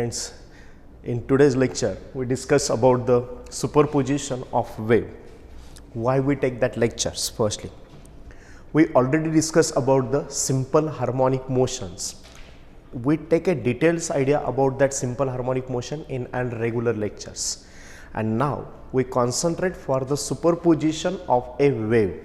Friends, in today's lecture we discuss about the superposition of wave. Why we take that lectures? Firstly, we already discussed about the simple harmonic motions. We take a detailed idea about that simple harmonic motion in and regular lectures, and now we concentrate for the superposition of a wave.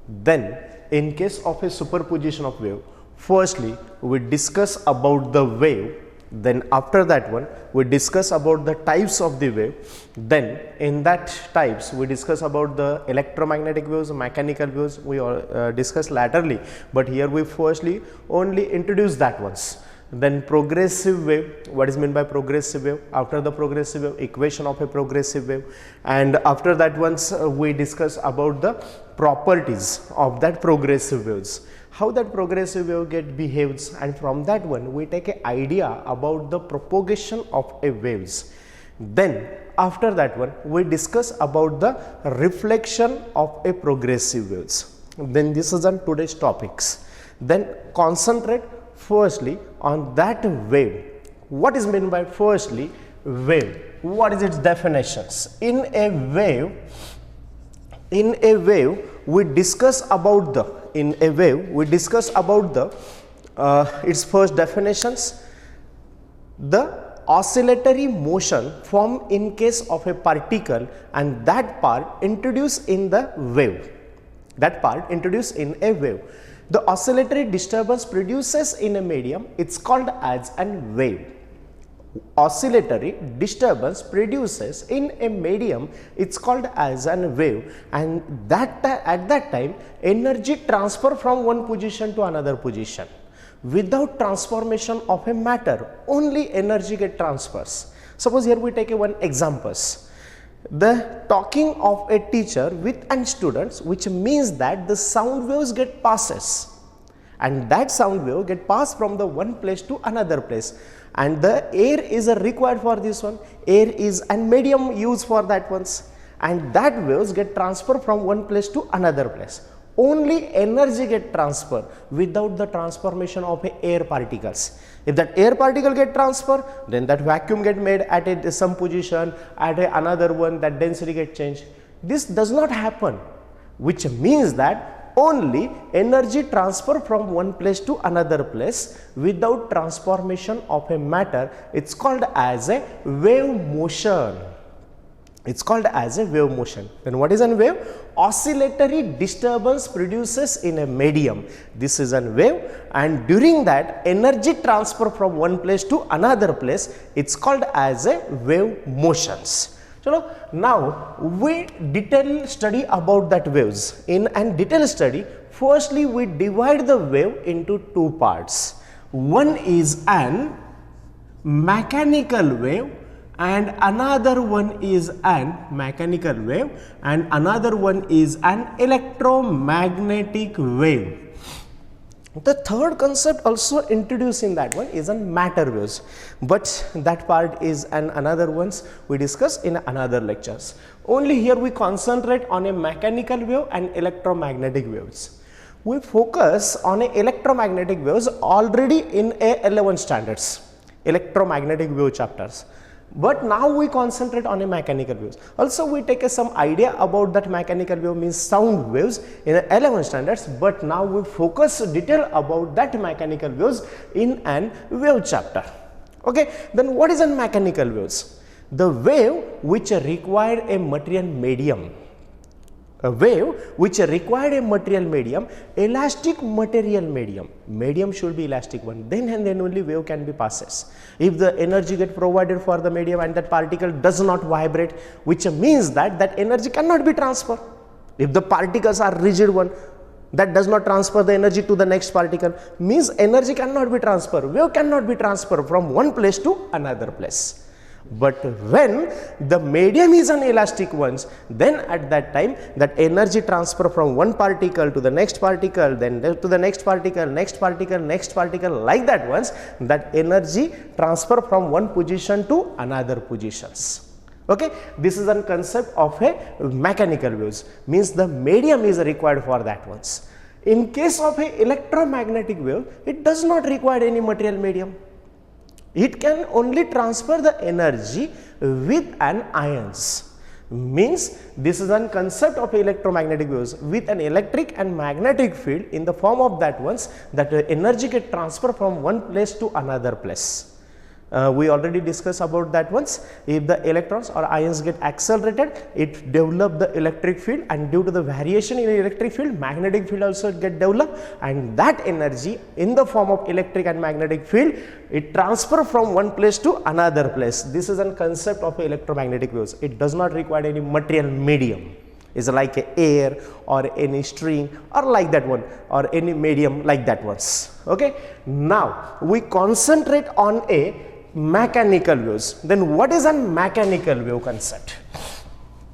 Then in case of a superposition of wave, firstly we discuss about the wave, then after that one we discuss about the types of the wave, then in that types we discuss about the electromagnetic waves, mechanical waves we all discuss laterally, but here we firstly only introduce that ones. Then progressive wave, what is meant by progressive wave? After the progressive wave, equation of a progressive wave, and after that once we discuss about the properties of that progressive waves, how that progressive wave behaves, and from that one we take an idea about the propagation of a waves. Then after that one we discuss about the reflection of a progressive waves. Then this is on today's topics. Then concentrate firstly on that wave. What is meant by firstly wave? What is its definitions? In a wave we discuss about the its first definitions. The oscillatory motion formed in case of a particle, and that part introduced in the wave. The oscillatory disturbance produces in a medium, it's called as an wave. Oscillatory disturbance produces in a medium, it's called as an wave, and at that time energy transfer from one position to another position. Without transformation of a matter, only energy get transfers. Suppose here we take one examples. The talking of a teacher with and students, which means that the sound waves get passes, and that sound wave get passed from the one place to another place, and the air is required for this one. Air is a medium used for that ones, and that waves get transferred from one place to another place. Only energy get transferred without the transformation of air particles. If that air particle get transferred, then that vacuum get made at some position, at another one that density get changed. This does not happen, which means that only energy transfer from one place to another place without transformation of a matter. It's called as a wave motion. Then what is a wave? Oscillatory disturbance produces in a medium. This is a wave, and during that energy transfer from one place to another place, it's called as a wave motions. So now we detail study about that waves. In and detail study, firstly we divide the wave into two parts. One is an mechanical wave, and another one is an mechanical wave, and another one is an electromagnetic wave. The third concept also introduced in that one is an matter waves, but that part is another ones we discuss in another lectures. Only here we concentrate on a mechanical wave and electromagnetic waves. We focus on a electromagnetic waves already in A11 standards, electromagnetic wave chapters. But now we concentrate on a mechanical waves. Also we take some idea about that mechanical wave means sound waves in 11 standards, but now we focus detail about that mechanical waves in an wave chapter. Okay, then what is a mechanical waves? The wave which required a material medium. A wave which required a material medium, elastic material medium. Medium should be elastic one. Then and then only wave can be passes. If the energy get provided for the medium and that particle does not vibrate, which means that that energy cannot be transferred. If the particles are rigid one, that does not transfer the energy to the next particle, means energy cannot be transferred. Wave cannot be transferred from one place to another place. But when the medium is an elastic ones, then at that time that energy transfer from one particle to the next particle, then to the next particle, like that ones, that energy transfer from one position to another positions. Okay, this is a concept of a mechanical waves, means the medium is required for that ones. In case of a electromagnetic wave, it does not require any material medium. It can only transfer the energy with an ions. Means this is a concept of electromagnetic waves with an electric and magnetic field in the form of that ones that energy get transferred from one place to another place. We already discussed about that once. If the electrons or ions get accelerated, it develop the electric field, and due to the variation in the electric field, magnetic field also get developed, and that energy in the form of electric and magnetic field, it transfer from one place to another place. This is a concept of electromagnetic waves. It does not require any material medium. Is like a air or any string or like that one, or any medium like that ones. Okay. Now we concentrate on a mechanical waves. Then what is a mechanical wave concept?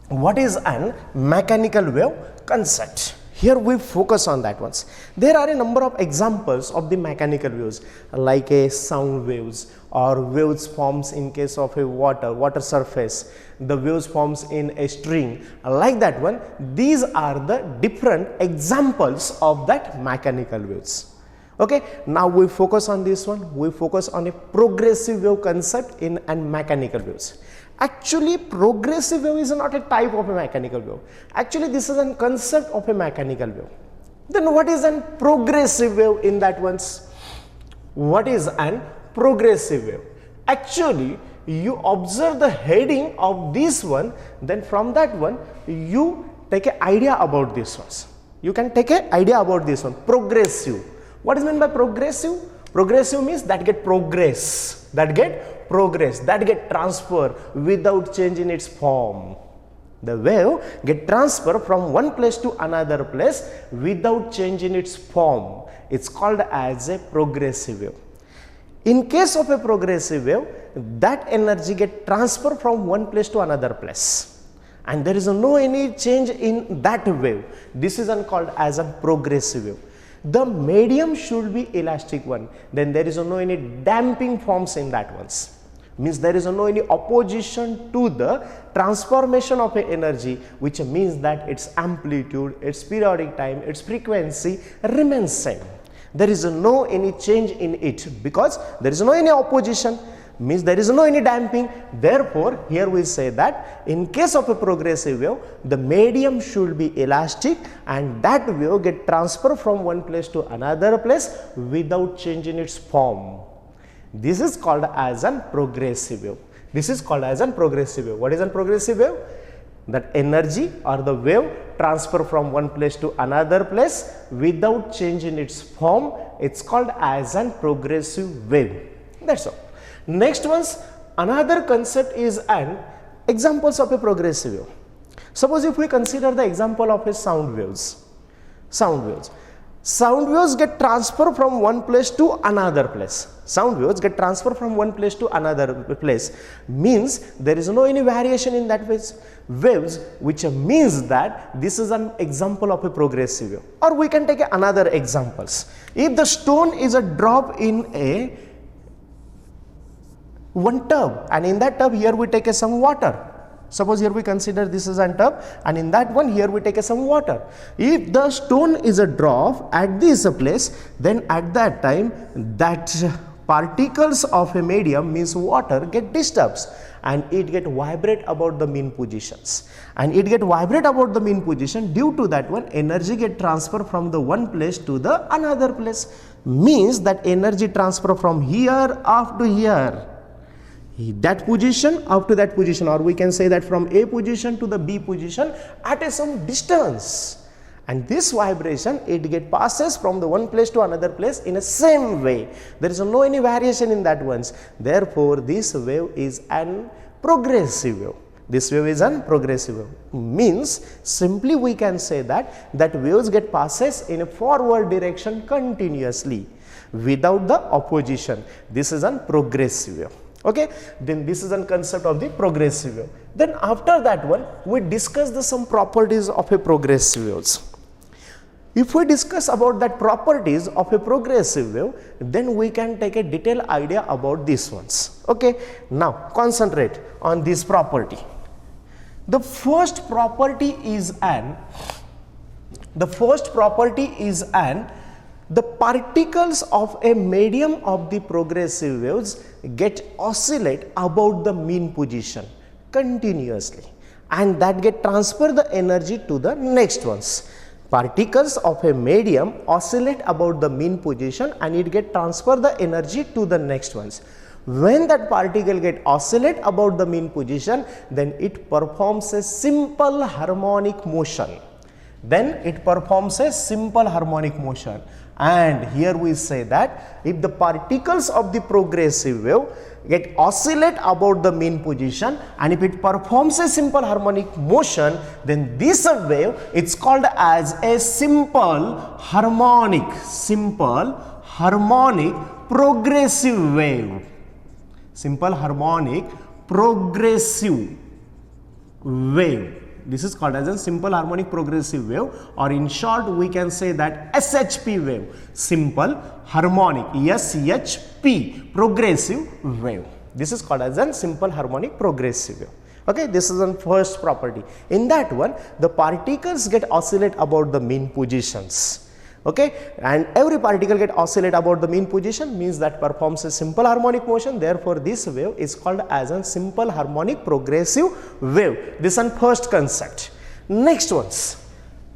What is an mechanical wave concept? Here we focus on that ones. There are a number of examples of the mechanical waves, like a sound waves or waves forms in case of a water surface, the waves forms in a string, like that one. These are the different examples of that mechanical waves. Okay, now we focus on this one. We focus on a progressive wave concept in and mechanical waves. Actually, progressive wave is not a type of a mechanical wave. Actually, this is a concept of a mechanical wave. Then what is a progressive wave in that ones? What is an progressive wave? Actually, you observe the heading of this one, then from that one you take an idea about this ones. You can take an idea about this one. Progressive. What is meant by progressive? Progressive means that get progress, that get transfer without change in its form. The wave get transfer from one place to another place without change in its form. It's called as a progressive wave. In case of a progressive wave, that energy get transferred from one place to another place, and there is no any change in that wave. This is called as a progressive wave. The medium should be elastic one. Then there is no any damping forms in that ones. Means there is no any opposition to the transformation of a energy, which means that its amplitude, its periodic time, its frequency remains same. There is no any change in it because there is no any opposition. Means there is no any damping. Therefore, here we say that in case of a progressive wave, the medium should be elastic, and that wave get transferred from one place to another place without changing its form. This is called as a progressive wave. This is called as a progressive wave. What is a progressive wave? That energy or the wave transfer from one place to another place without changing its form. It's called as a progressive wave. That's all. Next one's another concept is an examples of a progressive wave. Suppose if we consider the example of a sound waves. Sound waves get transferred from one place to another place. Sound waves get transferred from one place to another place. Means there is no any variation in that waves, which means that this is an example of a progressive wave. Or we can take another examples. If the stone is a drop in a one tub, and in that tub here we take some water. Suppose here we consider this is a tub, and in that one here we take some water. If the stone is a drop at this place, then at that time that particles of a medium means water get disturbed, and it get vibrate about the mean positions, and it get vibrate about the mean position. Due to that one, energy get transferred from the one place to the another place. Means that energy transfer from here up to here, that position up to that position, or we can say that from A position to the B position at some distance, and this vibration it get passes from the one place to another place in a same way. There is no any variation in that ones. Therefore, this wave is an progressive wave. This wave is an progressive wave. Means simply we can say that waves get passes in a forward direction continuously without the opposition. This is an progressive wave. Okay, then this is a concept of the progressive wave. Then after that one, we discuss some properties of a progressive waves. If we discuss about that properties of a progressive wave, then we can take a detailed idea about these ones. Okay, now concentrate on this property. The first property is the particles of a medium of the progressive waves get oscillate about the mean position continuously, and that get transfer the energy to the next ones. Particles of a medium oscillate about the mean position and it get transfer the energy to the next ones. When that particle get oscillate about the mean position, then it performs a simple harmonic motion. And here we say that if the particles of the progressive wave get oscillate about the mean position and if it performs a simple harmonic motion, then this wave it's called as a simple harmonic progressive wave. Simple harmonic progressive wave. This is called as a simple harmonic progressive wave, or in short we can say that SHP wave, simple harmonic, SHP, progressive wave. This is called as a simple harmonic progressive wave. Okay, this is one first property. In that one, the particles get oscillate about the mean positions. Okay, and every particle get oscillate about the mean position means that performs a simple harmonic motion. Therefore, this wave is called as a simple harmonic progressive wave. This is first concept. Next ones,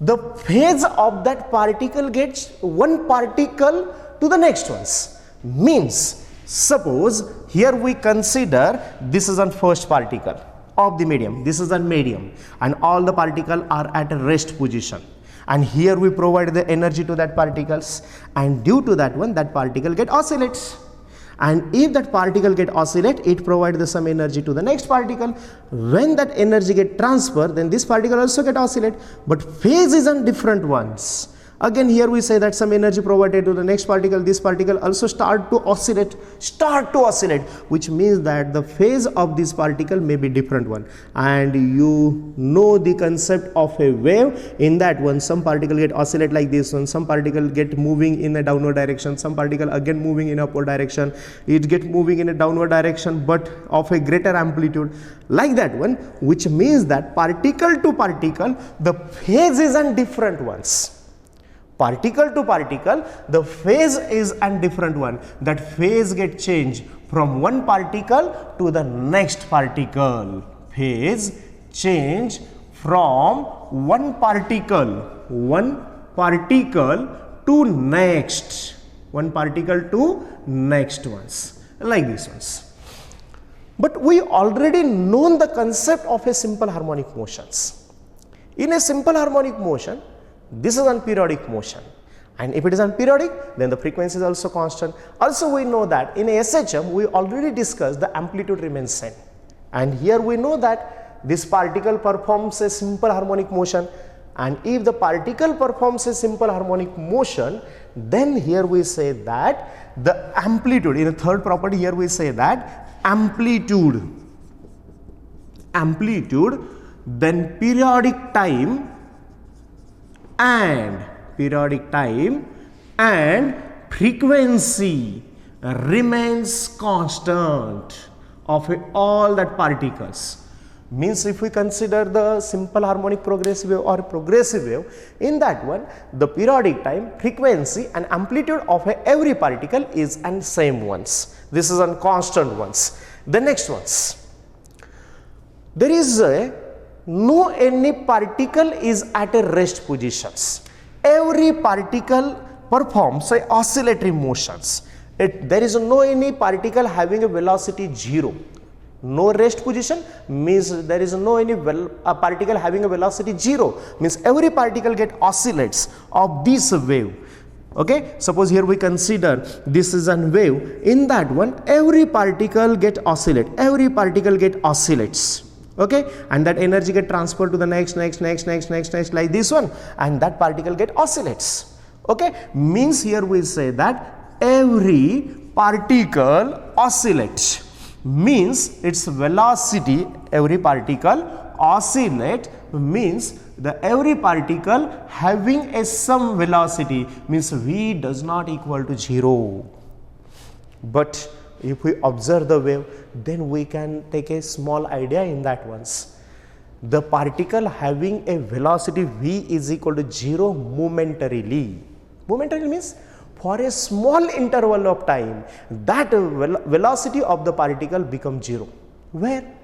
the phase of that particle gets one particle to the next ones. Means suppose here we consider this is a first particle of the medium. This is a medium, and all the particles are at a rest position. And here we provide the energy to that particles, and due to that one, that particle get oscillates. And if that particle get oscillate, it provides some energy to the next particle. When that energy get transferred, then this particle also get oscillate, but phase is on different ones. Again here we say that some energy provided to the next particle, this particle also start to oscillate, which means that the phase of this particle may be different one. And you know the concept of a wave. In that one, some particle get oscillate like this one, some particle get moving in a downward direction, some particle again moving in upward direction, it get moving in a downward direction but of a greater amplitude, like that one, which means that particle to particle the phase is on different ones. Particle to particle, the phase is a different one. That phase get changed from one particle to the next particle. Phase change from one particle to next. One particle to next ones, like this ones. But we already know the concept of a simple harmonic motions. In a simple harmonic motion, this is a periodic motion, and if it is periodic, then the frequency is also constant. Also we know that in a SHM we already discussed the amplitude remains same, and here we know that this particle performs a simple harmonic motion, and if the particle performs a simple harmonic motion, then here we say that the amplitude, in a third property here we say that amplitude, then periodic time and frequency remains constant of all that particles. Means if we consider the simple harmonic progressive wave or progressive wave, in that one the periodic time, frequency and amplitude of every particle is and same ones. This is on constant ones. The next ones, there is no any particle is at a rest positions. Every particle performs a oscillatory motions. There is no any particle having a velocity 0. No rest position means there is no any particle having a velocity 0, means every particle get oscillates of this wave. Okay, suppose here we consider this is a wave. In that one, every particle get oscillate, every particle get oscillates. Okay, and that energy get transferred to the next like this one, and that particle get oscillates. Okay, means here we say that every particle oscillates, means its velocity, every particle oscillate means the every particle having a some velocity, means v does not equal to 0. But if we observe the wave, then we can take a small idea in that ones. The particle having a velocity v is equal to 0 momentarily. Momentarily means for a small interval of time, that velocity of the particle becomes 0. Where?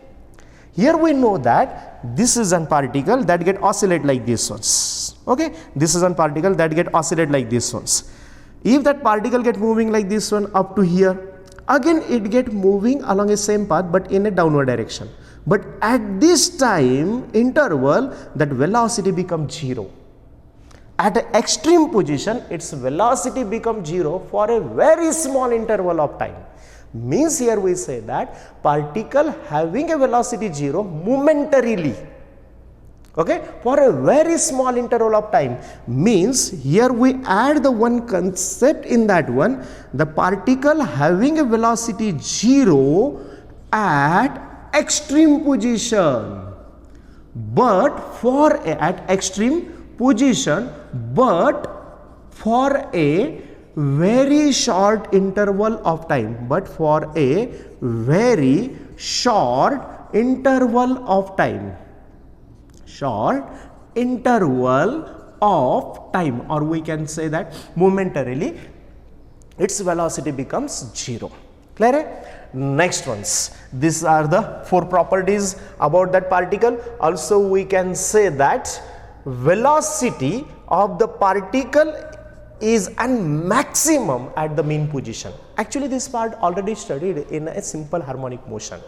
Here we know that this is a particle that get oscillate like this ones. Okay, this is a particle that get oscillate like this ones. If that particle get moving like this one up to here, again it get moving along the same path but in a downward direction. But at this time interval, that velocity becomes 0. At an extreme position, its velocity becomes 0 for a very small interval of time. Means here we say that particle having a velocity 0 momentarily, okay, for a very small interval of time. Means here we add the one concept in that one, the particle having a velocity 0 at extreme position, but for at extreme position, but for a very short interval of time, but for a very short interval of time, short interval of time, or we can say that momentarily its velocity becomes 0. Clear? Next ones, these are the 4 properties about that particle. Also we can say that velocity of the particle is a maximum at the mean position. Actually this part already studied in a simple harmonic motion.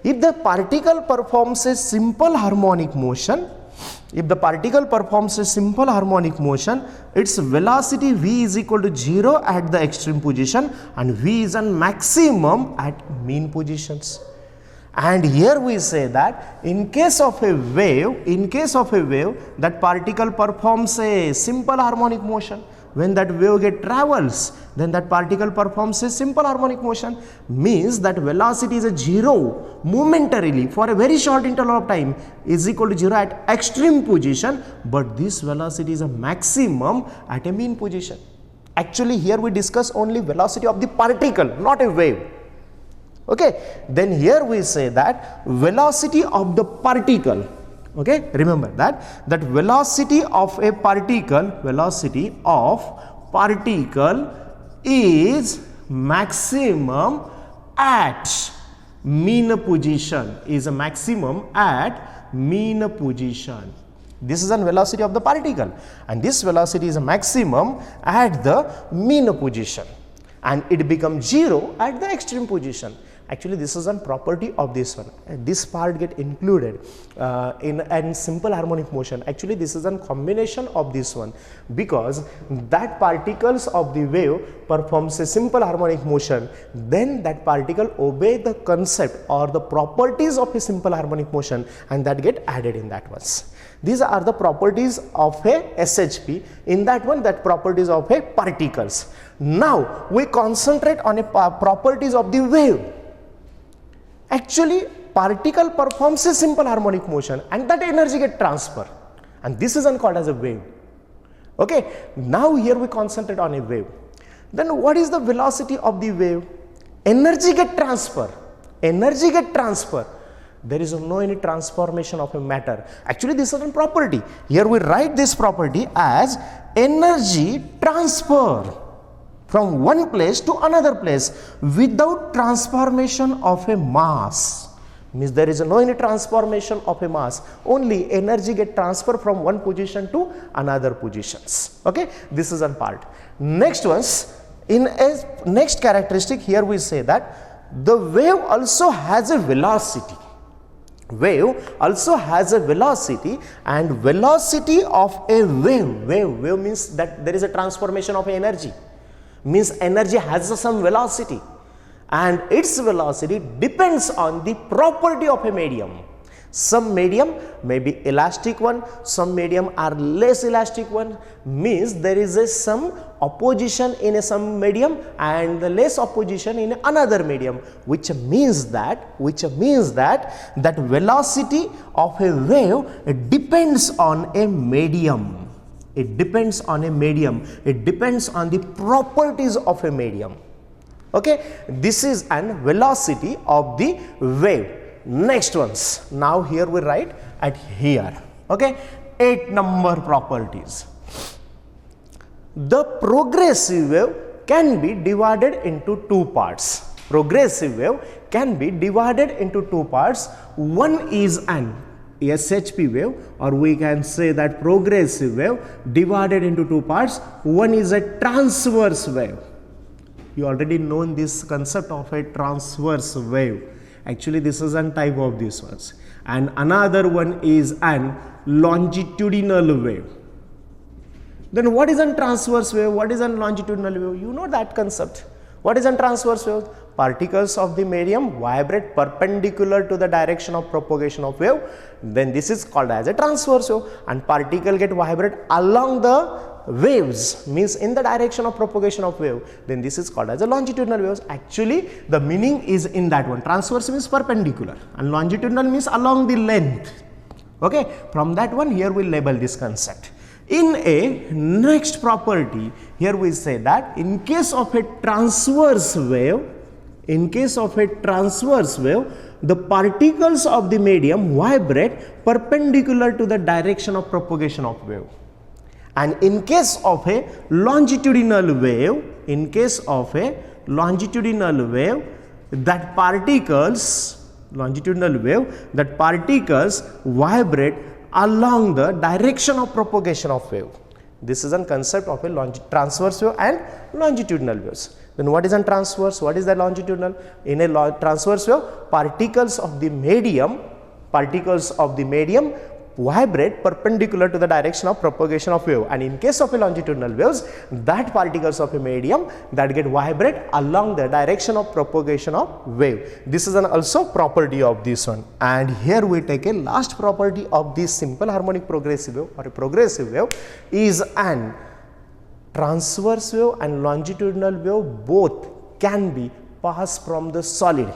If the particle performs a simple harmonic motion, its velocity v is equal to 0 at the extreme position and v is a maximum at mean positions. And here we say that in case of a wave, that particle performs a simple harmonic motion. When that wave travels, then that particle performs a simple harmonic motion. Means that velocity is a 0 momentarily for a very short interval of time is equal to 0 at extreme position, but this velocity is a maximum at a mean position. Actually here we discuss only velocity of the particle, not a wave. Okay, then here we say that velocity of the particle, okay, remember that velocity of a particle, is maximum at mean position, This is a velocity of the particle and this velocity is a maximum at the mean position and it becomes 0 at the extreme position. Actually this is a property of this one. This part get included in simple harmonic motion. Actually this is a combination of this one, because that particles of the wave performs a simple harmonic motion, then that particle obey the concept or the properties of a simple harmonic motion and that get added in that ones. These are the properties of a SHP. In that one, that properties of a particles. Now we concentrate on a properties of the wave. Actually particle performs a simple harmonic motion and that energy get transferred and this is called as a wave. Okay, now here we concentrate on a wave. Then what is the velocity of the wave? Energy get transferred. There is no any transformation of a matter. Actually this is a property. Here we write this property as energy transfer from one place to another place without transformation of a mass. Means there is no any transformation of a mass, only energy get transferred from one position to another positions. Okay, this is one part. Next ones, in a next characteristic, here we say that the wave also has a velocity. And velocity of a wave means that there is a transformation of energy. Means energy has some velocity and its velocity depends on the property of a medium. Some medium may be elastic one, some medium are less elastic one. Means there is some opposition in some medium and the less opposition in another medium, which means that that velocity of a wave depends on a medium. It depends on the properties of a medium. Okay, this is an velocity of the wave. Next ones, now here we write at here. Okay, 8 number properties. the progressive wave can be divided into two parts. Progressive wave can be divided into two parts. One is an SHP wave, or we can say that progressive wave divided into two parts. One is a transverse wave. You already know this concept of a transverse wave. Actually, this is a type of these ones. And another one is an longitudinal wave. Then what is a transverse wave? What is a longitudinal wave? You know that concept. What is a transverse wave? Particles of the medium vibrate perpendicular to the direction of propagation of wave. Then this is called as a transverse wave. And particle get vibrate along the waves, means in the direction of propagation of wave. Then this is called as a longitudinal waves. Actually, the meaning is in that one. Transverse means perpendicular and longitudinal means along the length. Okay, from that one here we label this concept. In a next property, here we say that in case of a transverse wave, the particles of the medium vibrate perpendicular to the direction of propagation of wave. And in case of a longitudinal wave, that particles vibrate along the direction of propagation of wave. This is a concept of a transverse wave and longitudinal waves. Then what is a transverse? What is the longitudinal? In a transverse wave, particles of the medium vibrate perpendicular to the direction of propagation of wave. And in case of a longitudinal waves, that particles of a medium that get vibrate along the direction of propagation of wave. This is an also property of this one. And here we take a last property of this simple harmonic progressive wave or a progressive wave is an transverse wave and longitudinal wave both can be passed from the solid.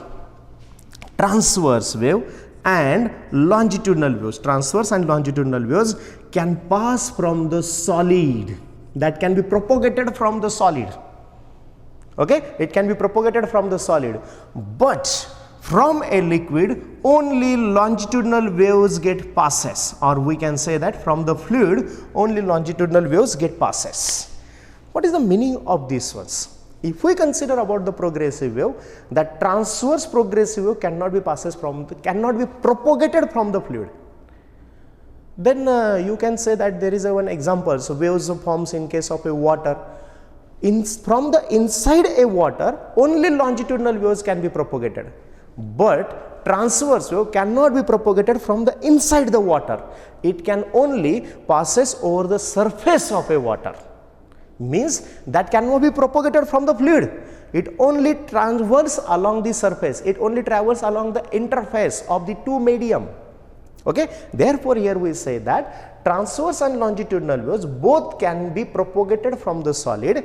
Transverse wave and longitudinal waves, transverse and longitudinal waves can pass from the solid, that can be propagated from the solid. Okay, it can be propagated from the solid, but from a liquid only longitudinal waves get passes, or we can say that from the fluid only longitudinal waves get passes. What is the meaning of these ones? If we consider about the progressive wave, that transverse progressive wave cannot be cannot be propagated from the fluid. Then you can say that there is one example. So waves forms in case of a water. From the inside a water, only longitudinal waves can be propagated. But transverse wave cannot be propagated from the inside the water. It can only passes over the surface of a water. Means that cannot be propagated from the fluid. It only travels along the surface. It only travels along the interface of the two medium. Okay. Therefore, here we say that transverse and longitudinal waves both can be propagated from the solid,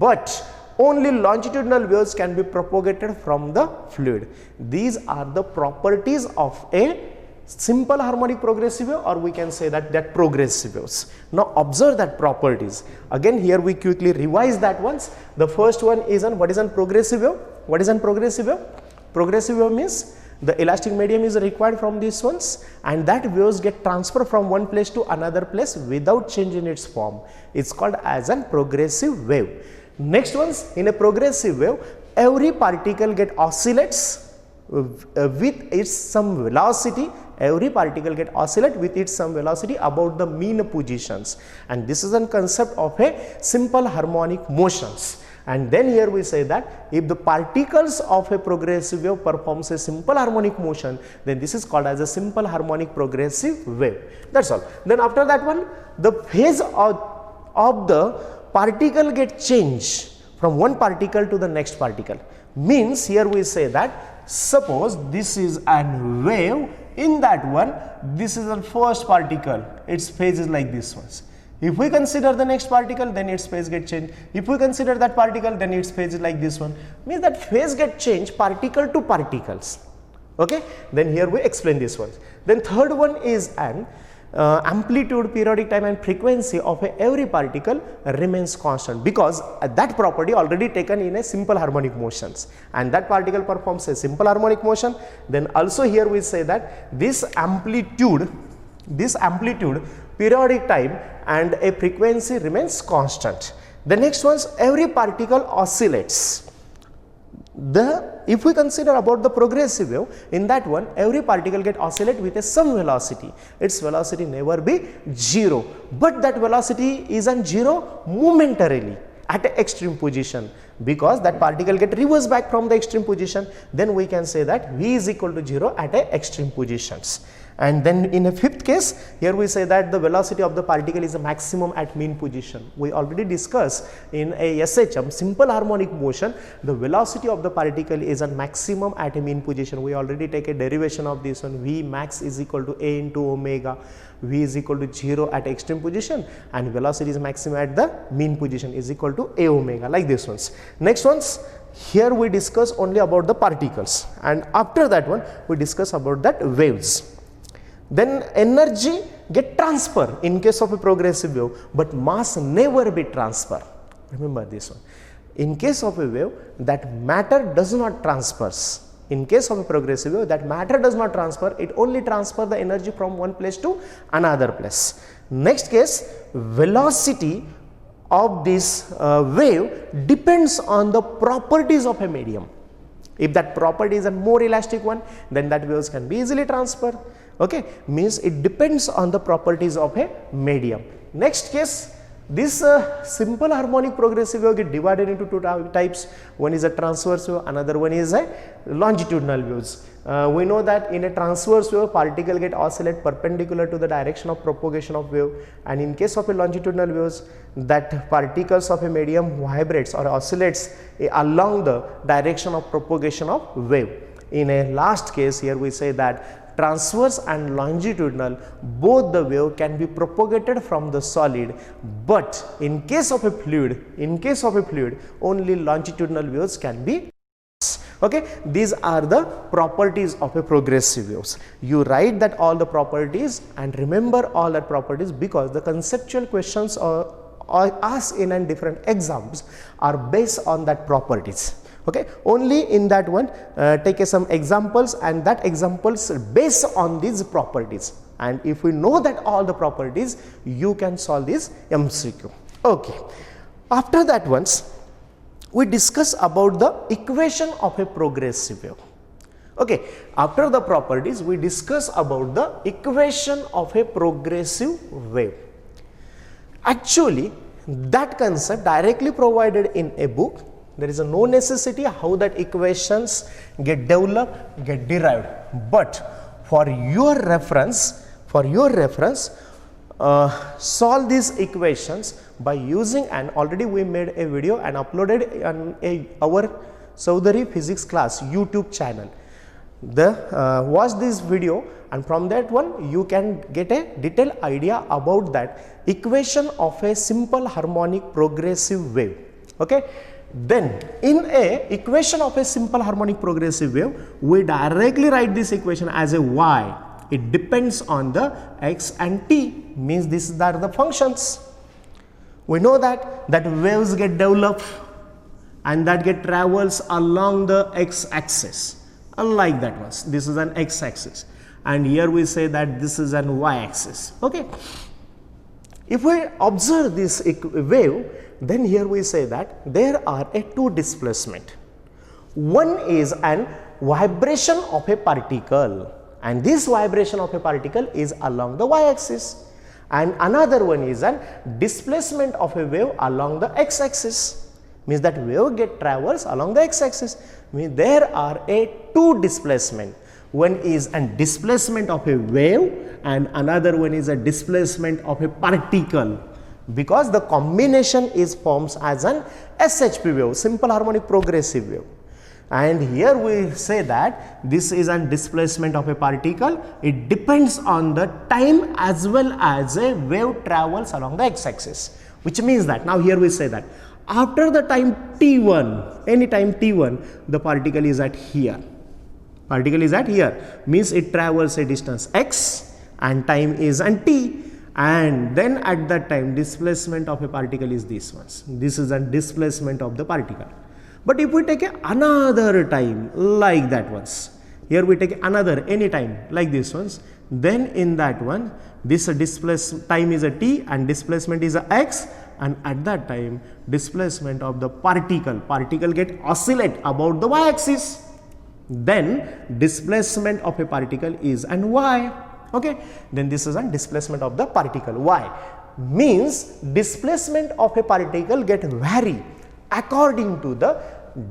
but only longitudinal waves can be propagated from the fluid. These are the properties of a simple harmonic progressive wave, or we can say that progressive waves. Now observe that properties. Again here we quickly revise that once. The first one is on what is a progressive wave? What is a progressive wave? Progressive wave means the elastic medium is required from these ones, and that waves get transferred from one place to another place without changing its form. It's called as a progressive wave. Next ones, in a progressive wave, every particle get oscillates with its some velocity. Every particle get oscillate with its some velocity about the mean positions, and this is a concept of a simple harmonic motions. And then here we say that if the particles of a progressive wave performs a simple harmonic motion, then this is called as a simple harmonic progressive wave. That's all. Then after that one, the phase of the particle get changed from one particle to the next particle. Means here we say that suppose this is a wave. In that one, this is the first particle, its phase is like this one. If we consider the next particle, then its phase get changed. If we consider that particle, then its phase is like this one. Means that phase get changed particle to particles. Okay. Then here we explain this one. Then third one is an amplitude, periodic time and frequency of every particle remains constant, because that property already taken in a simple harmonic motions, and that particle performs a simple harmonic motion. Then also here we say that this amplitude, periodic time and a frequency remains constant. The next one's every particle oscillates. If we consider about the progressive wave, in that one every particle get oscillate with a some velocity. Its velocity never be 0, but that velocity is on 0 momentarily at an extreme position, because that particle get reversed back from the extreme position. Then we can say that V is equal to 0 at a extreme positions. And then in a fifth case, here we say that the velocity of the particle is a maximum at mean position. We already discussed in a SHM, simple harmonic motion, the velocity of the particle is a maximum at a mean position. We already take a derivation of this one. V max is equal to A into omega. V is equal to 0 at extreme position, and velocity is maximum at the mean position is equal to A omega, like this ones. Next ones, here we discuss only about the particles, and after that one we discuss about that waves. Then energy get transfer in case of a progressive wave, but mass never be transfer. Remember this one. In case of a wave, that matter does not transfers. In case of a progressive wave, that matter does not transfer, it only transfer the energy from one place to another place. Next case, velocity of this wave depends on the properties of a medium. If that property is a more elastic one, then that waves can be easily transferred. Okay, means it depends on the properties of a medium. Next case, this simple harmonic progressive wave get divided into two types. One is a transverse wave, another one is a longitudinal waves. We know that in a transverse wave, particle get oscillate perpendicular to the direction of propagation of wave, and in case of a longitudinal waves, that particles of a medium vibrates or oscillates along the direction of propagation of wave. In a last case, here we say that transverse and longitudinal, both the wave can be propagated from the solid, but in case of a fluid, only longitudinal waves can be. Okay, these are the properties of a progressive waves. You write that all the properties and remember all the properties, because the conceptual questions are asked in different exams are based on that properties. Okay, only in that one take some examples, and that examples based on these properties, and if we know that all the properties, you can solve this MCQ. Okay, after that once we discuss about the equation of a progressive wave. Okay, after the properties we discuss about the equation of a progressive wave. Actually, that concept directly provided in a book. There is no necessity how that equations get developed, get derived, but for your reference, solve these equations by using, and already we made a video and uploaded on our Saudari physics class YouTube channel. Watch this video, and from that one you can get a detailed idea about that equation of a simple harmonic progressive wave. Okay. Then in a equation of a simple harmonic progressive wave, we directly write this equation as a y. It depends on the x and t, means these are the functions. We know that waves get developed and that get travels along the x axis, unlike that one. This is an x axis, and here we say that this is an y axis. Okay. If we observe this wave, then here we say that there are two displacement. One is an vibration of a particle, and this vibration of a particle is along the y-axis, and another one is an displacement of a wave along the x-axis, means that wave get travels along the x-axis. Means there are two displacement. One is a displacement of a wave and another one is a displacement of a particle, because the combination is forms as an SHP wave, simple harmonic progressive wave. And here we say that this is a displacement of a particle. It depends on the time as well as a wave travels along the x-axis, which means that now here we say that after the time t1, any time t1, the particle is at here. Means it travels a distance x and time is an t, and then at that time displacement of a particle is this one. This is a displacement of the particle. But if we take another time like that ones, here we take another any time like this ones, then in that one this time is a t and displacement is a x, and at that time displacement of the particle get oscillate about the y-axis, then displacement of a particle is and y. Okay, then this is a displacement of the particle. Y means displacement of a particle get vary according to the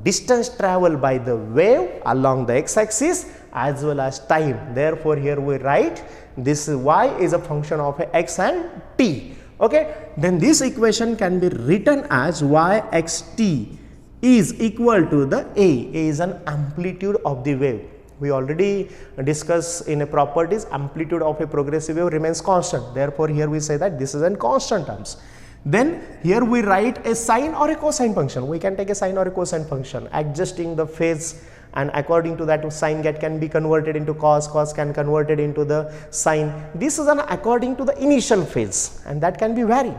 distance traveled by the wave along the x-axis as well as time. Therefore, here we write this y is a function of a x and t. Okay, then this equation can be written as y x t is equal to the A is an amplitude of the wave. We already discussed in a properties, amplitude of a progressive wave remains constant. Therefore, here we say that this is in constant terms. Then here we write a sine or a cosine function. We can take a sine or a cosine function adjusting the phase, and according to that sine can be converted into cos, cos can converted into the sine. This is an according to the initial phase, and that can be vary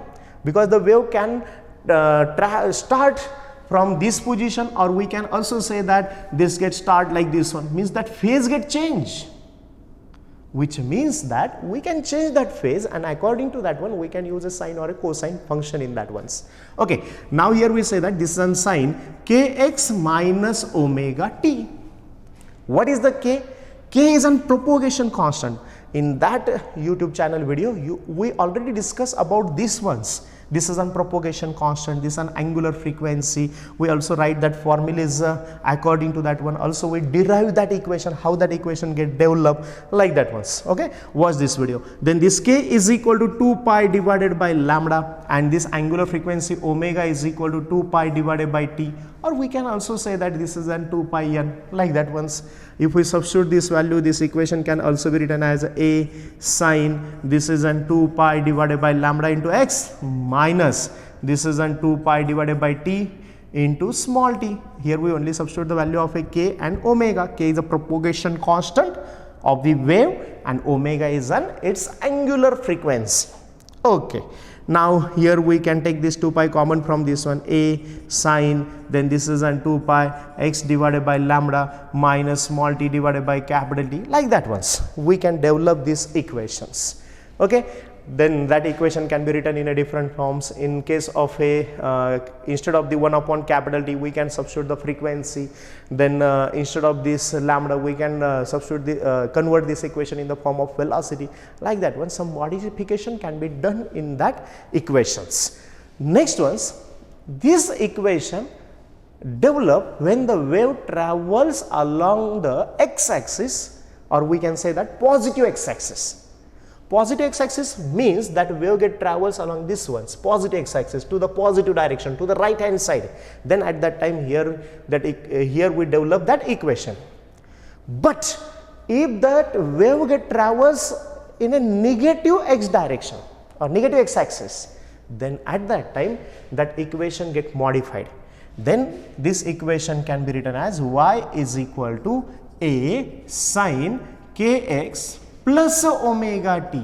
because the wave can start from this position, or we can also say that this gets start like this one, means that phase get changed, which means that we can change that phase, and according to that one we can use a sine or a cosine function in that ones. Okay, now here we say that this is an sine kx minus omega t. What is the k? K is an propagation constant. In that YouTube channel video we already discussed about these ones. This is an propagation constant, this is an angular frequency. We also write that formula is according to that one. Also we derive that equation, how that equation get developed, like that ones. Okay, watch this video. Then this k is equal to 2 pi divided by lambda, and this angular frequency omega is equal to 2 pi divided by t, or we can also say that this is an 2 pi n, like that ones. If we substitute this value, this equation can also be written as a sine, this is an 2 pi divided by lambda into x minus this is an 2 pi divided by t into small t. Here we only substitute the value of a k and omega. K is a propagation constant of the wave and omega is its angular frequency. Okay. Now here we can take this 2 pi common from this one, a sine, then this is an 2 pi x divided by lambda minus small t divided by capital T, like that ones. We can develop these equations. Okay, then that equation can be written in a different forms. In case of a instead of the 1 upon capital T we can substitute the frequency, then instead of this lambda we can substitute the convert this equation in the form of velocity, like that one. Some modification can be done in that equations. Next ones, this equation develop when the wave travels along the x-axis, or we can say that positive x-axis. Positive x-axis means that wave get travels along this ones, positive x-axis, to the positive direction, to the right hand side. Then at that time here here we develop that equation. But if that wave get travels in a negative x direction or negative x-axis, then at that time that equation get modified. Then this equation can be written as y is equal to a sine kx plus omega t.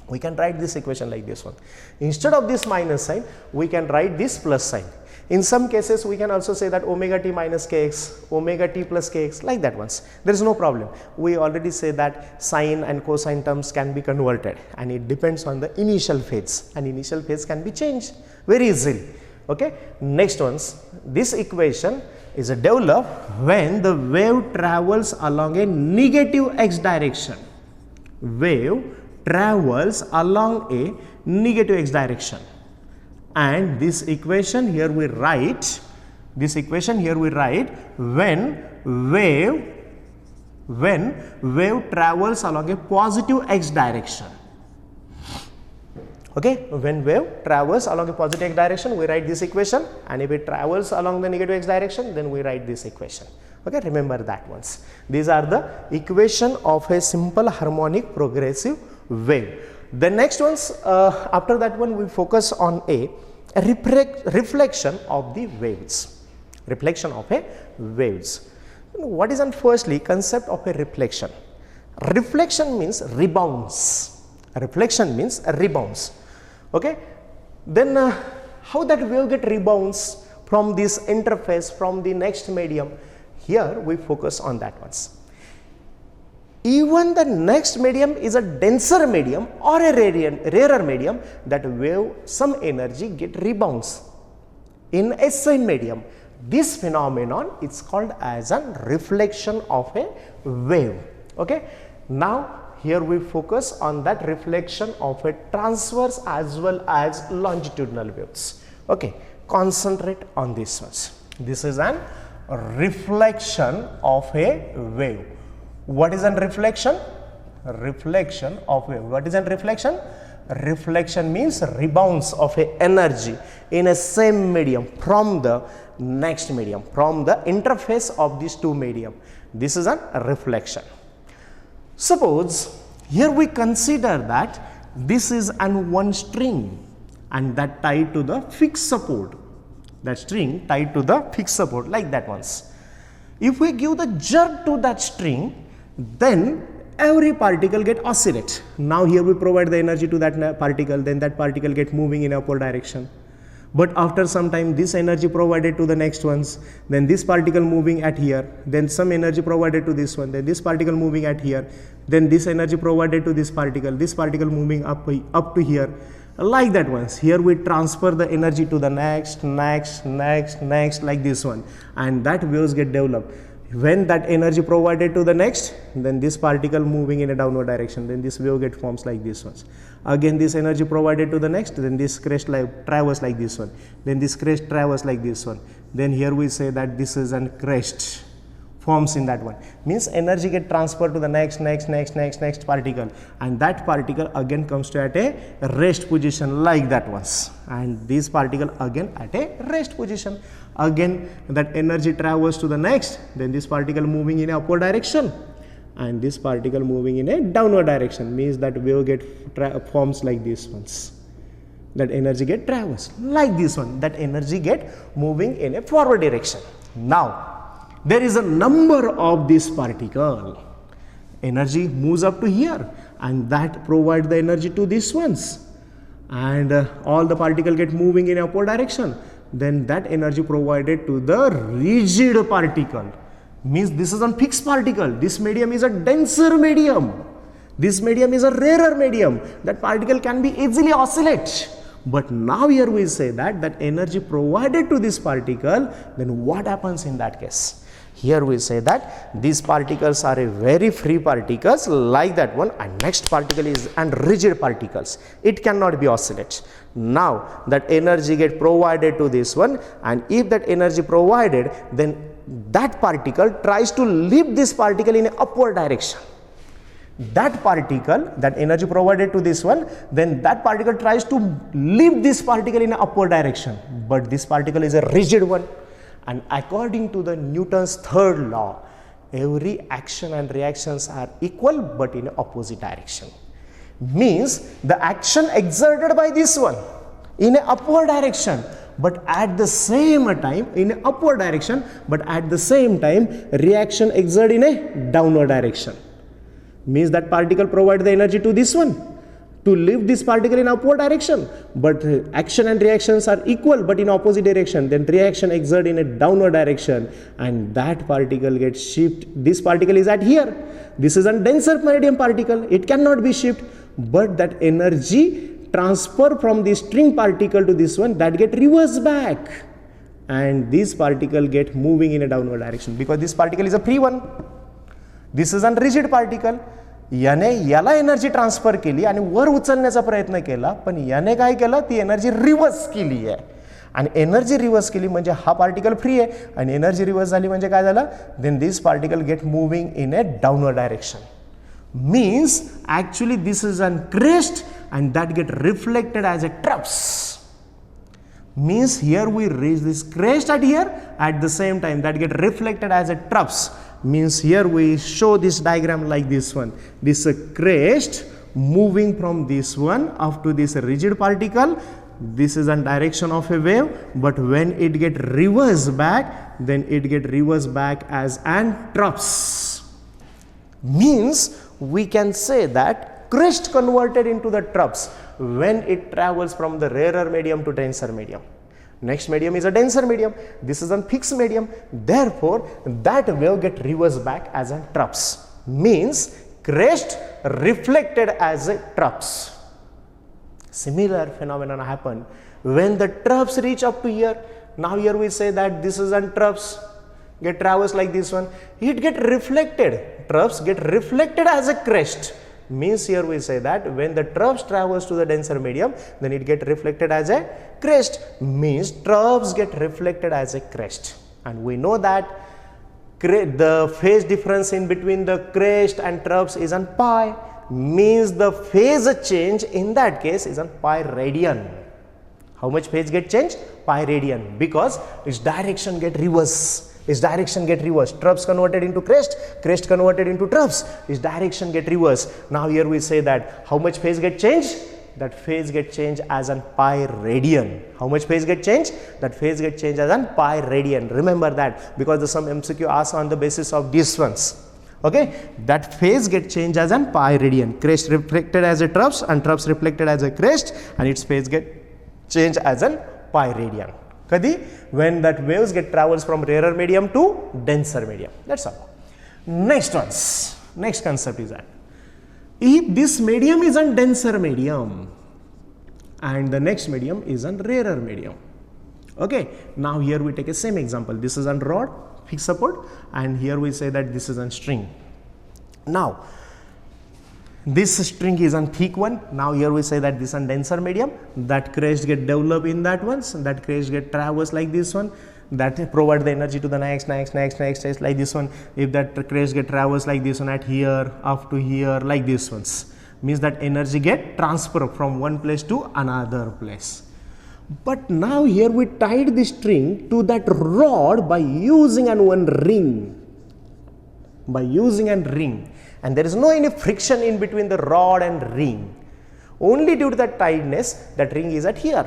We can write this equation like this one. Instead of this minus sign, we can write this plus sign. In some cases, we can also say that omega t minus kx, omega t plus kx, like that ones. There is no problem. We already say that sine and cosine terms can be converted, and it depends on the initial phase, and initial phase can be changed very easily. Okay. Next ones, this equation is developed when the wave travels along a negative x direction. Wave travels along a negative x direction, and this equation here we write, when wave travels along a positive x direction. Okay, when wave travels along a positive x direction, we write this equation, and if it travels along the negative x direction, then we write this equation. Okay, remember that ones. These are the equation of a simple harmonic progressive wave. The next ones, after that one, we focus on a reflection of the waves. Reflection of a waves. What is, firstly, concept of a reflection? Reflection means rebounds. Reflection means rebounds. Okay, then how that wave get rebounds from this interface, from the next medium? Here we focus on that ones. even the next medium is a denser medium or a rarer medium, that wave, some energy get rebounds in a same medium. This phenomenon is called as a reflection of a wave. Okay. Now here we focus on that reflection of a transverse as well as longitudinal waves. Okay. Concentrate on this ones. This is an reflection of a wave. What is a reflection? Reflection of wave. What is a reflection? Reflection means rebounds of a energy in a same medium from the next medium, from the interface of these two medium. This is a reflection. Suppose here we consider that this is an one string and that tied to the fixed support. That string tied to the fixed support like that ones. If we give the jerk to that string, then every particle get oscillate. Now here we provide the energy to that particle, then that particle get moving in upward direction. But after some time this energy provided to the next ones, then this particle moving at here, then some energy provided to this one, then this particle moving at here, then this energy provided to this particle moving up to here, like that ones. Here we transfer the energy to the next like this one, and that waves get developed. When that energy provided to the next, then this particle moving in a downward direction, then this wave get forms like this ones. Again this energy provided to the next, then this crest like traverse like this one, then this crest traverse like this one. Then here we say that this is an crest forms in that one. Means energy get transferred to the next particle, and that particle again comes to at a rest position like that ones, and this particle again at a rest position. Again that energy travels to the next, then this particle moving in a upward direction and this particle moving in a downward direction, means that wave get forms like this ones. That energy get traversed like this one, that energy get moving in a forward direction. Now there is a number of this particle, energy moves up to here and that provide the energy to these ones, and all the particle get moving in upward direction. Then that energy provided to the rigid particle, means this is a fixed particle, this medium is a denser medium, this medium is a rarer medium, that particle can be easily oscillate. But now here we say that that energy provided to this particle, then what happens in that case? Here we say that these particles are a very free particles like that one, and next particle is and rigid particles, it cannot be oscillate. Now that energy get provided to this one, and if that energy provided, then that particle tries to lift this particle in an upward direction. That particle, that energy provided to this one, then that particle tries to lift this particle in an upward direction, but this particle is a rigid one. And according to the Newton's third law, every action and reactions are equal but in opposite direction. Means the action exerted by this one in an upward direction, but at the same time in an upward direction, but at the same time reaction exerted in a downward direction. Means that particle provides the energy to this one to lift this particle in upward direction, but action and reactions are equal but in opposite direction. Then reaction exert in a downward direction, and that particle gets shift. This particle is at here, this is a denser medium particle, it cannot be shift, but that energy transfer from this string particle to this one, that get reversed back, and this particle get moving in a downward direction, because this particle is a free one, this is a rigid particle. याने याला energy transfer केली आणि वर उचलण्याचा प्रयत्न केला, पण याने काय केलं, ती एनर्जी रिव्हर्स केली आहे, आणि एनर्जी रिव्हर्स केली म्हणजे हा पार्टिकल फ्री आहे, आणि एनर्जी रिव्हर्स झाली म्हणजे काय झालं, then this particle get moving in a downward direction. Means actually this is an crest and that get reflected as a troughs. Means here we reach this crest at here, at the same time that get reflected as a troughs. Means here we show this diagram like this one, this crest moving from this one up to this rigid particle. This is a direction of a wave, but when it get reversed back, then it get reversed back as an troughs. Means we can say that crest converted into the troughs when it travels from the rarer medium to denser medium. Next medium is a denser medium, this is a fixed medium, therefore that wave get reversed back as a troughs. Means crest reflected as a troughs. Similar phenomenon happen when the troughs reach up to here. Now here we say that this is an troughs get traversed like this one, it get reflected, troughs get reflected as a crest. Means here we say that when the troughs traverse to the denser medium, then it get reflected as a crest, means troughs get reflected as a crest. And we know that the phase difference in between the crest and troughs is on pi, means the phase change in that case is on pi radian. How much phase get changed? Pi radian, because its direction get reverse. Its direction get reversed. Troughs converted into crest, crest converted into troughs. Its direction get reversed. Now here we say that how much phase get changed? That phase get changed as an pi radian. How much phase get changed? That phase get changed as an pi radian. Remember that, because the some MCQ asks on the basis of these ones. Okay, that phase get changed as an pi radian. Crest reflected as a troughs and troughs reflected as a crest, and its phase get changed as an pi radian. Kadi, when that waves get travels from rarer medium to denser medium. That's all. Next concept is that if this medium is a denser medium and the next medium is a rarer medium. Okay, now here we take a same example. This is a rod, fixed support, and here we say that this is a string. Now this string is a thick one. Now here we say that this is a denser medium. That crest get developed in that one. So that crest get traversed like this one. That provide the energy to the next like this one. If that crest get traversed like this one at here up to here like this ones, means that energy get transferred from one place to another place. But now here we tied the string to that rod by using one ring. And there is no any friction in between the rod and ring. Only due to that tightness, that ring is at here.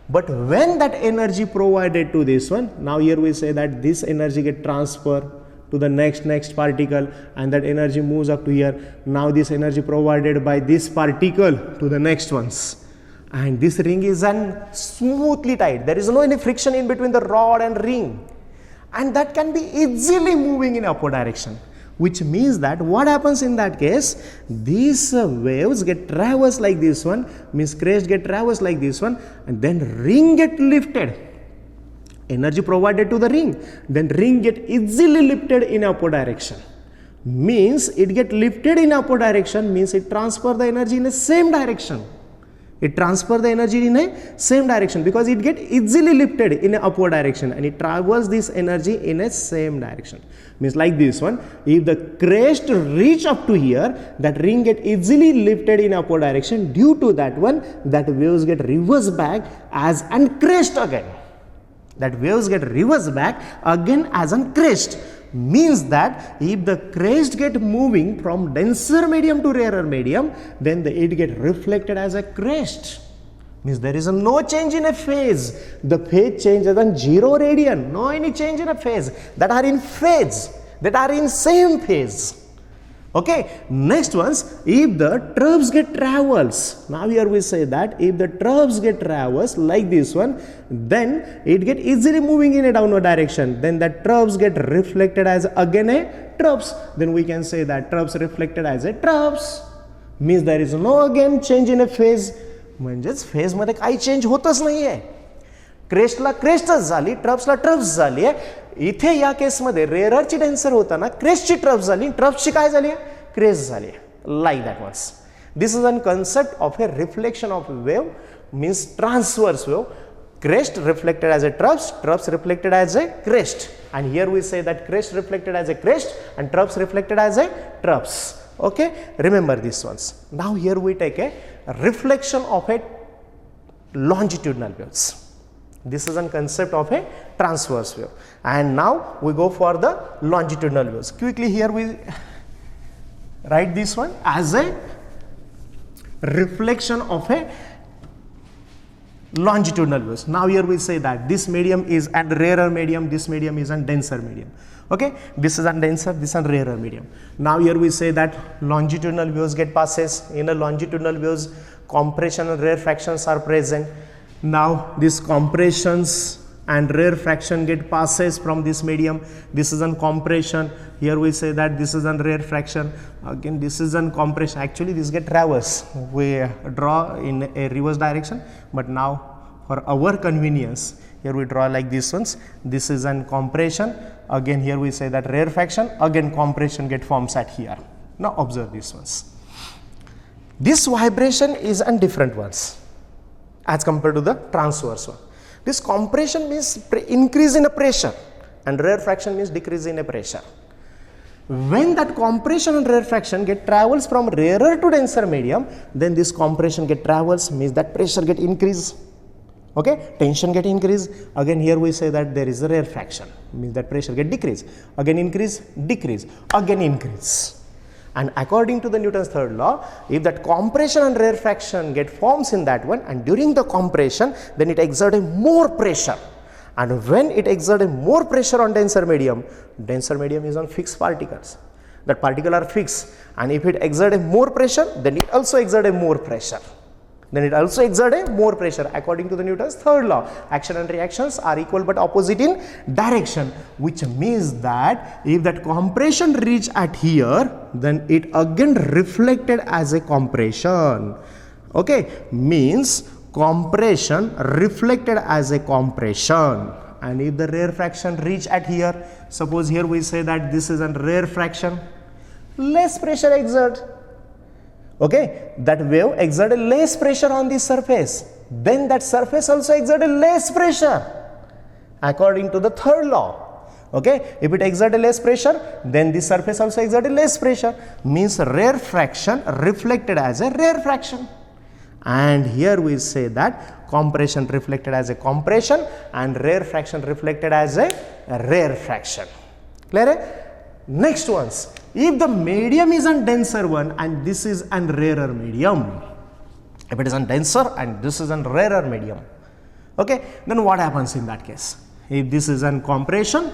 But when that energy provided to this one, now here we say that this energy get transferred to the next particle, and that energy moves up to here. Now this energy provided by this particle to the next ones. And this ring is smoothly tied. There is no any friction in between the rod and ring. And that can be easily moving in upward direction. Which means that what happens in that case, these waves get traversed like this one, means crest get traversed like this one, and then ring get lifted. Energy provided to the ring, then ring get easily lifted in upward direction. Means it get lifted in upward direction, means it transfer the energy in the same direction. It transfer the energy in a same direction because it get easily lifted in a upward direction, and it travels this energy in a same direction. Means like this one, if the crest reach up to here, that ring get easily lifted in upward direction. Due to that one, that waves get reversed back as an crest again. That waves get reversed back again as an crest. Means that if the crest get moving from denser medium to rarer medium, then it get reflected as a crest. Means there is no change in a phase. The phase changes on 0 radian. No any change in a phase. That are in phase. That are in same phase. Okay. Next ones, if the troughs get travels. Now here we say that if the troughs get travels like this one, then it get easily moving in a downward direction. Then that troughs get reflected as again a troughs. Then we can say that troughs reflected as a troughs. Means there is no again change in a phase. म्हणजेच phase मध्ये काही change होतच नाहीये. क्रेस्टला क्रेस्टच झाली, ट्रफ्सला troughs झाली आहे. इथे या केसमध्ये रेररची डेन्सर होताना क्रेस्टची ट्रफ्स झाली, ट्रफ्सची काय झाली आहे, क्रेस्ट झाली आहे. Like that once. This is an concept of a reflection of wave, means transverse wave. Crest reflected as a troughs, troughs reflected as a crest, and here we say that crest reflected as a crest and troughs reflected as a troughs. Okay, remember these ones. Now here we take a reflection of a longitudinal waves. This is a concept of a transverse wave, and now we go for the longitudinal waves. Quickly here we write this one as a reflection of a longitudinal waves. Now here we say that this medium is a rarer medium, this medium is a denser medium. Okay, this is a denser, this is a rarer medium. Now here we say that longitudinal waves get passes. In a longitudinal waves, compression and rarefactions are present. Now these compressions and rarefaction get passes from this medium. This is on compression. Here we say that this is on rarefaction. Again, this is on compression. Actually, this get traverse. We draw in a reverse direction, but now for our convenience, here we draw like this ones. This is on compression. Again, here we say that rarefaction. Again, compression get forms at here. Now observe these ones. This vibration is on different ones as compared to the transverse one. This compression means increase in a pressure and rarefaction means decrease in a pressure. When that compression and rarefaction get travels from rarer to denser medium, then this compression get travels means that pressure get increase. Okay, tension get increase. Again, here we say that there is a rarefaction, means that pressure get decrease. Again increase, decrease, again increase. And according to the Newton's third law, if that compression and rarefaction get forms in that one, and during the compression, then it exerts more pressure. And when it exerts more pressure on denser medium is on fixed particles. That particle are fixed, and if it exerts more pressure, then it also exerts more pressure. According to the Newton's third law. Action and reactions are equal but opposite in direction, which means that if that compression reach at here, then it again reflected as a compression. Okay, means compression reflected as a compression. And if the rarefaction reach at here, suppose here we say that this is a rarefaction, less pressure exert. Okay, that wave exerted less pressure on the surface, then that surface also exerted less pressure according to the third law. Okay, if it exerted less pressure, then the surface also exerted less pressure, means rarefaction reflected as a rarefaction. And here we say that compression reflected as a compression and rarefaction reflected as a rarefaction. Clear? Next ones, if the medium is a denser one and this is a rarer medium, if it is a denser and this is a rarer medium, okay, then what happens in that case? If this is a compression,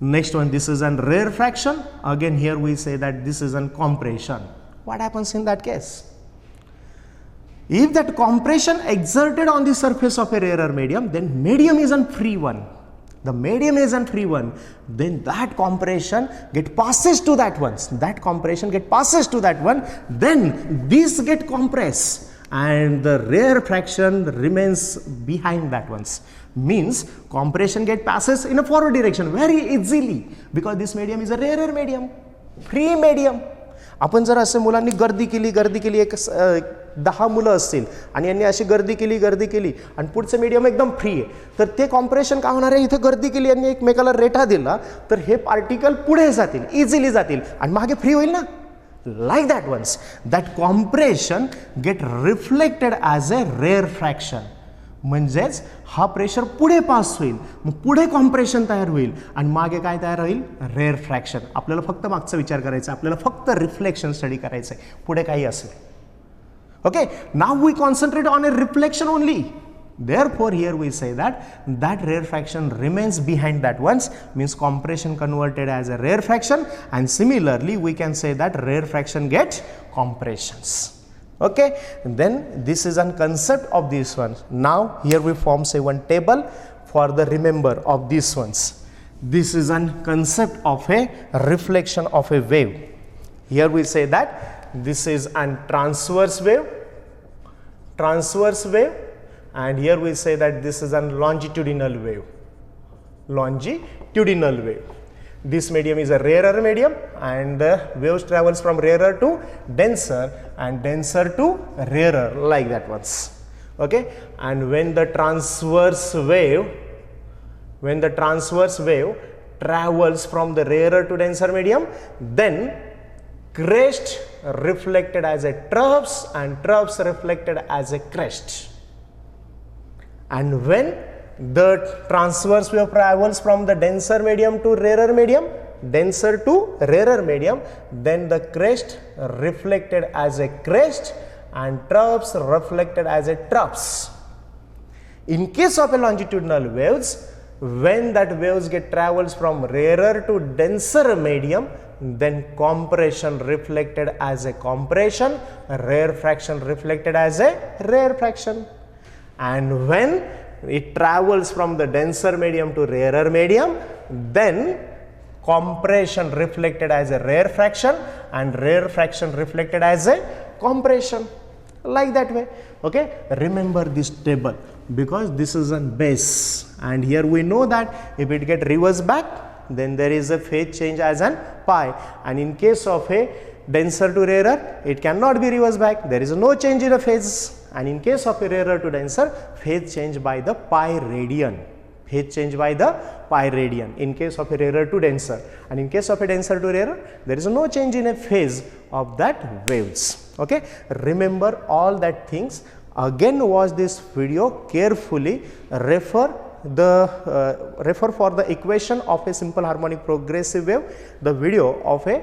next one this is a rarefaction, again here we say that this is a compression. What happens in that case? If that compression exerted on the surface of a rarer medium, then medium is a free one. The medium is a free one, then that compression get passes to that one. That compression get passes to that one, then this get compressed and the rarefaction remains behind that ones. Means compression get passes in a forward direction very easily because this medium is a rarer medium, free medium. आपण जर असे मुलांनी गर्दी केली एक 10 मुलं असतील आणि यांनी अशी गर्दी केली आणि पुढचं मीडियम एकदम फ्री आहे, तर ते कॉम्प्रेशन काय होणार आहे, इथे गर्दी केली यांनी एकमेकाला रेटा दिला तर हे पार्टिकल पुढे जातील, इझिली जातील आणि मागे फ्री होईल ना. Like that ones, that compression get reflected as a rarefaction. म्हणजेच हा प्रेशर पुढे पास होईल, मग पुढे कॉम्प्रेशन तयार होईल आणि मागे काय तयार होईल, रेअरफ्रॅक्शन. आपल्याला फक्त मागचा विचार करायचा, आपल्याला फक्त रिफ्लेक्शन स्टडी करायचं आहे, पुढे काही असेल. Okay, now we concentrate on a reflection only. Therefore, here we say that rarefaction remains behind that ones, means compression converted as a rarefaction, and similarly we can say that rarefaction gets compressions. Okay, then this is a concept of these ones. Now here we form say one table for the remember of these ones. This is a concept of a reflection of a wave. Here we say that this is a transverse wave, and here we say that this is a longitudinal wave, This medium is a rarer medium and the waves travels from rarer to denser and denser to rarer, like that ones. Okay, and when the transverse wave travels from the rarer to denser medium, then crest reflected as a troughs and troughs reflected as a crest. And when the transverse wave travels from the denser medium to rarer medium, then the crest reflected as a crest and troughs reflected as a troughs. In case of a longitudinal waves, when that waves get travels from rarer to denser medium, then compression reflected as a compression, rarefaction reflected as a rarefaction. And when it travels from the denser medium to rarer medium, then compression reflected as a rare fraction and rare fraction reflected as a compression, like that way. Okay, remember this table because this is a base, and here we know that if it get reversed back, then there is a phase change as an pi, and in case of a denser to rarer, it cannot be reversed back, there is no change in the phase, and in case of a rarer to denser, phase change by the pi radian, phase change by the pi radian in case of a rarer to denser, and in case of a denser to rarer, there is no change in a phase of that waves. Okay, remember all that things. Again watch this video carefully, refer for the equation of a simple harmonic progressive wave, the video of a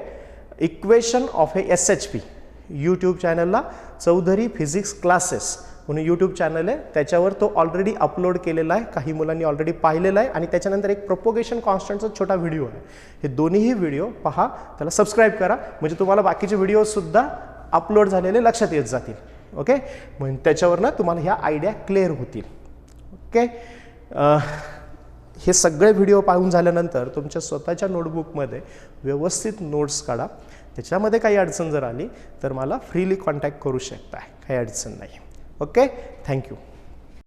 equation of a SHP. YouTube चॅनलला Chaudhary physics classes म्हणून YouTube channel आहे, त्याच्यावर तो already upload केलेला आहे, काही मुलांनी already पाहिलेला आहे, आणि त्याच्यानंतर एक प्रोपोगेशन कॉन्स्टंटचा छोटा व्हिडिओ आहे. हे दोन्हीही व्हिडिओ पहा, त्याला सबस्क्राईब करा, म्हणजे तुम्हाला बाकीचे व्हिडिओ सुद्धा अपलोड झालेले लक्षात येत जातील. ओके, म्हणजे त्याच्यावरनं तुम्हाला ह्या आयडिया क्लिअर होतील. ओके, हे सगळे व्हिडिओ पाहून झाल्यानंतर तुमच्या स्वतःच्या नोटबुकमध्ये व्यवस्थित नोट्स काढा. त्याच्यामध्ये काही अडचण जर आली तर मला फ्रीली कॉन्टॅक्ट करू शकता, काही अडचण नाही. Okay, thank you.